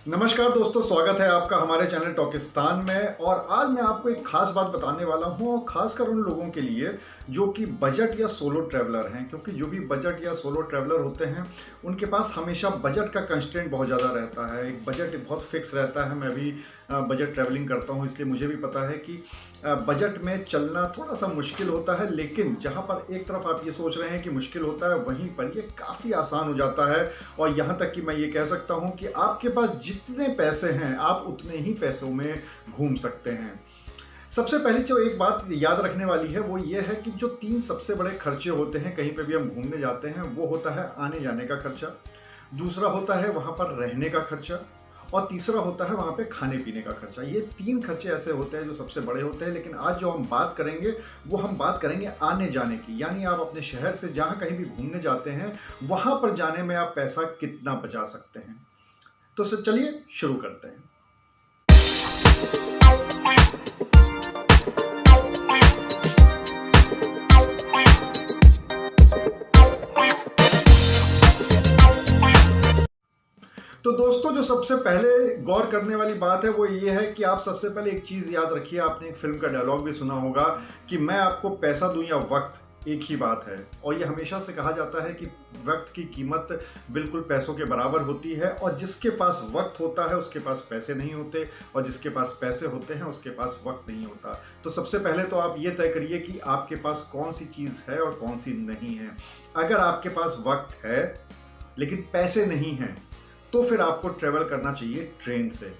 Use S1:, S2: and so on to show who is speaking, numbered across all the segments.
S1: नमस्कार दोस्तों, स्वागत है आपका हमारे चैनल टॉकिस्तान में। और आज मैं आपको एक खास बात बताने वाला हूं, और खासकर उन लोगों के लिए जो कि बजट या सोलो ट्रैवलर हैं। क्योंकि जो भी बजट या सोलो ट्रैवलर होते हैं उनके पास हमेशा बजट का कंस्ट्रेंट बहुत ज़्यादा रहता है। एक बजट बहुत फिक्स रहता है। मैं भी बजट ट्रैवलिंग करता हूं, इसलिए मुझे भी पता है कि बजट में चलना थोड़ा सा मुश्किल होता है। लेकिन जहां पर एक तरफ आप ये सोच रहे हैं कि मुश्किल होता है, वहीं पर ये काफ़ी आसान हो जाता है। और यहाँ तक कि मैं ये कह सकता हूँ कि आपके पास जितने पैसे हैं आप उतने ही पैसों में घूम सकते हैं। सबसे पहले जो एक बात याद रखने वाली है वो ये है कि जो 3 सबसे बड़े खर्चे होते हैं कहीं पे भी हम घूमने जाते हैं, वो होता है आने जाने का खर्चा, दूसरा होता है वहाँ पर रहने का खर्चा, और तीसरा होता है वहाँ पे खाने पीने का खर्चा। ये 3 खर्चे ऐसे होते हैं जो सबसे बड़े होते हैं। लेकिन आज जो हम बात करेंगे वो हम बात करेंगे आने जाने की, यानी आप अपने शहर से जहाँ कहीं भी घूमने जाते हैं वहाँ पर जाने में आप पैसा कितना बचा सकते हैं। तो चलिए शुरू करते हैं। तो दोस्तों, जो सबसे पहले गौर करने वाली बात है वो ये है कि आप सबसे पहले एक चीज़ याद रखिए। आपने एक फिल्म का डायलॉग भी सुना होगा कि मैं आपको पैसा दूं या वक्त, एक ही बात है। और ये हमेशा से कहा जाता है कि वक्त की कीमत बिल्कुल पैसों के बराबर होती है। और जिसके पास वक्त होता है उसके पास पैसे नहीं होते, और जिसके पास पैसे होते हैं उसके पास वक्त नहीं होता। तो सबसे पहले तो आप ये तय करिए कि आपके पास कौन सी चीज़ है और कौन सी नहीं है। अगर आपके पास वक्त है लेकिन पैसे नहीं हैं तो फिर आपको ट्रेवल करना चाहिए ट्रेन से।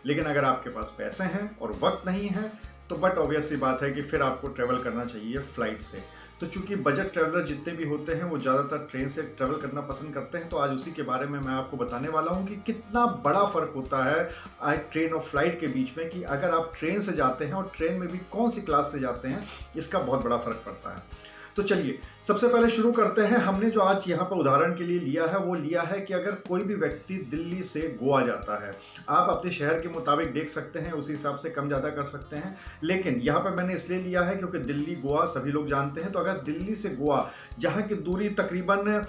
S1: लेकिन अगर आपके पास पैसे हैं और वक्त नहीं है तो बट ऑब्वियस सी बात है कि फिर आपको ट्रेवल करना चाहिए फ्लाइट से। तो चूंकि बजट ट्रैवलर जितने भी होते हैं वो ज़्यादातर ट्रेन से ट्रैवल करना पसंद करते हैं, तो आज उसी के बारे में मैं आपको बताने वाला हूँ कि कितना बड़ा फ़र्क होता है ट्रेन और फ्लाइट के बीच में। कि अगर आप ट्रेन से जाते हैं और ट्रेन में भी कौन सी क्लास से जाते हैं, इसका बहुत बड़ा फ़र्क पड़ता है। तो चलिए सबसे पहले शुरू करते हैं। हमने जो आज यहाँ पर उदाहरण के लिए लिया है वो लिया है कि अगर कोई भी व्यक्ति दिल्ली से गोवा जाता है, आप अपने शहर के मुताबिक देख सकते हैं, उसी हिसाब से कम ज़्यादा कर सकते हैं। लेकिन यहाँ पर मैंने इसलिए लिया है क्योंकि दिल्ली गोवा सभी लोग जानते हैं। तो अगर दिल्ली से गोवा, जहाँ की दूरी तकरीबन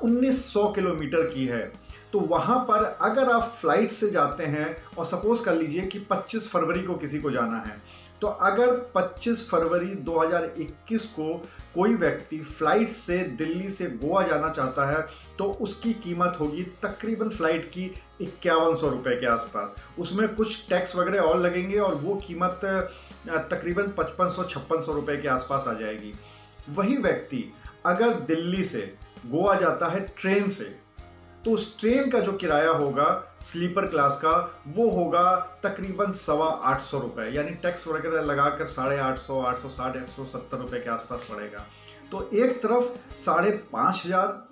S1: 1900 किलोमीटर की है, तो वहाँ पर अगर आप फ्लाइट से जाते हैं और सपोज कर लीजिए कि 25 फरवरी को किसी को जाना है, तो अगर 25 फरवरी 2021 को कोई व्यक्ति फ्लाइट से दिल्ली से गोवा जाना चाहता है तो उसकी कीमत होगी तकरीबन फ्लाइट की 5100 रुपये के आसपास। उसमें कुछ टैक्स वगैरह और लगेंगे और वो कीमत तकरीबन 5500-5600 रुपये के आसपास आ जाएगी। वही व्यक्ति अगर दिल्ली से गोवा जाता है ट्रेन से, तो उस ट्रेन का जो किराया होगा स्लीपर क्लास का वो होगा तकरीबन 825 रुपये, यानी टैक्स वगैरह लगाकर 850, 860, 170 रुपये के आसपास पड़ेगा। तो एक तरफ 5500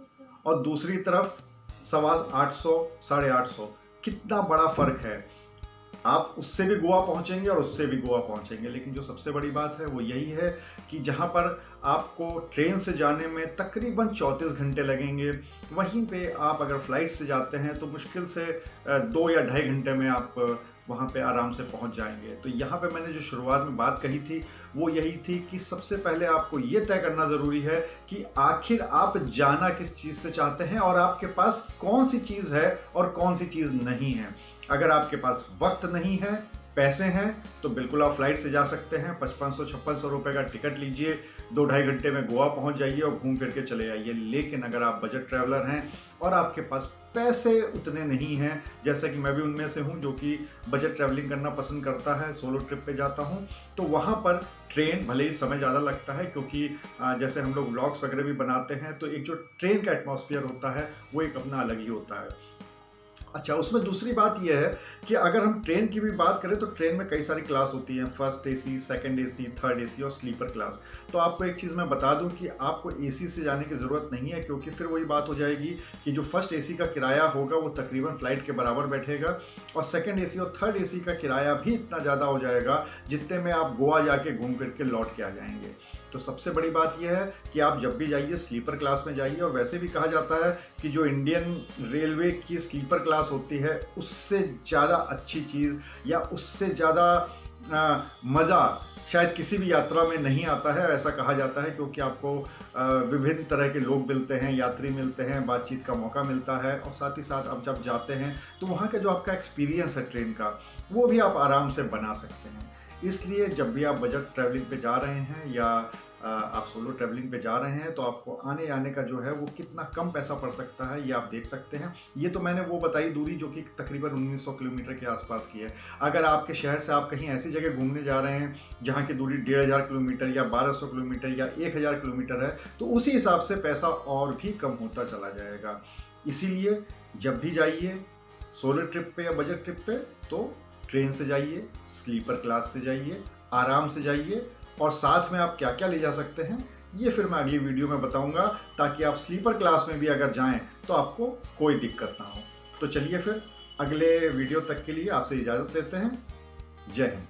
S1: और दूसरी तरफ 850, 850, कितना बड़ा फर्क है। आप उससे भी गोवा पहुंचेंगे और उससे भी गोवा पहुंचेंगे। लेकिन जो सबसे बड़ी बात है वो यही है कि जहां पर आपको ट्रेन से जाने में तकरीबन 34 घंटे लगेंगे, वहीं पे आप अगर फ्लाइट से जाते हैं तो मुश्किल से 2 या ढाई घंटे में आप वहाँ पे आराम से पहुँच जाएंगे। तो यहाँ पे मैंने जो शुरुआत में बात कही थी वो यही थी कि सबसे पहले आपको ये तय करना ज़रूरी है कि आखिर आप जाना किस चीज़ से चाहते हैं और आपके पास कौन सी चीज़ है और कौन सी चीज़ नहीं है। अगर आपके पास वक्त नहीं है, पैसे हैं, तो बिल्कुल आप फ्लाइट से जा सकते हैं। 5500-5600 रुपये का टिकट लीजिए, 2 ढाई घंटे में गोवा पहुंच जाइए और घूम फिर के चले आइए। लेकिन अगर आप बजट ट्रैवलर हैं और आपके पास पैसे उतने नहीं हैं, जैसा कि मैं भी उनमें से हूं जो कि बजट ट्रैवलिंग करना पसंद करता है, सोलो ट्रिप पे जाता हूं, तो वहां पर ट्रेन भले ही समय ज़्यादा लगता है, क्योंकि जैसे हम लोग व्लॉग्स वगैरह भी बनाते हैं तो एक जो ट्रेन का एटमॉस्फेयर होता है वो एक अपना अलग ही होता है। अच्छा, उसमें दूसरी बात यह है कि अगर हम ट्रेन की भी बात करें तो ट्रेन में कई सारी क्लास होती हैं, first AC, second AC, third AC और स्लीपर क्लास। तो आपको एक चीज़ मैं बता दूं कि आपको एसी से जाने की ज़रूरत नहीं है, क्योंकि फिर वही बात हो जाएगी कि जो फर्स्ट एसी का किराया होगा वो तकरीबन फ्लाइट के बराबर बैठेगा, और सेकंड एसी और थर्ड एसी का किराया भी इतना ज़्यादा हो जाएगा जितने में आप गोवा जाके घूम फिर के लौट के आ जाएंगे। तो सबसे बड़ी बात यह है कि आप जब भी जाइए स्लीपर क्लास में जाइए। और वैसे भी कहा जाता है कि जो इंडियन रेलवे की स्लीपर क्लास होती है उससे ज़्यादा अच्छी चीज़ या उससे ज़्यादा मज़ा शायद किसी भी यात्रा में नहीं आता है, ऐसा कहा जाता है, क्योंकि आपको विभिन्न तरह के लोग मिलते हैं, यात्री मिलते हैं, बातचीत का मौका मिलता है, और साथ ही साथ आप जब जाते हैं तो वहाँ का जो आपका एक्सपीरियंस है ट्रेन का, वो भी आप आराम से बना सकते हैं। इसलिए जब भी आप बजट ट्रैवलिंग पे जा रहे हैं या आप सोलो ट्रैवलिंग पे जा रहे हैं, तो आपको आने जाने का जो है वो कितना कम पैसा पड़ सकता है ये आप देख सकते हैं। ये तो मैंने वो बताई दूरी जो कि तकरीबन 1900 किलोमीटर के आसपास की है। अगर आपके शहर से आप कहीं ऐसी जगह घूमने जा रहे हैं जहाँ की दूरी 1500 किलोमीटर या 1200 किलोमीटर या 1000 किलोमीटर है, तो उसी हिसाब से पैसा और भी कम होता चला जाएगा। इसीलिए जब भी जाइए सोलो ट्रिप पे या बजट ट्रिप पे, तो ट्रेन से जाइए, स्लीपर क्लास से जाइए, आराम से जाइए, और साथ में आप क्या क्या ले जा सकते हैं ये फिर मैं अगली वीडियो में बताऊंगा, ताकि आप स्लीपर क्लास में भी अगर जाएं तो आपको कोई दिक्कत ना हो। तो चलिए फिर अगले वीडियो तक के लिए आपसे इजाज़त लेते हैं। जय हिंद।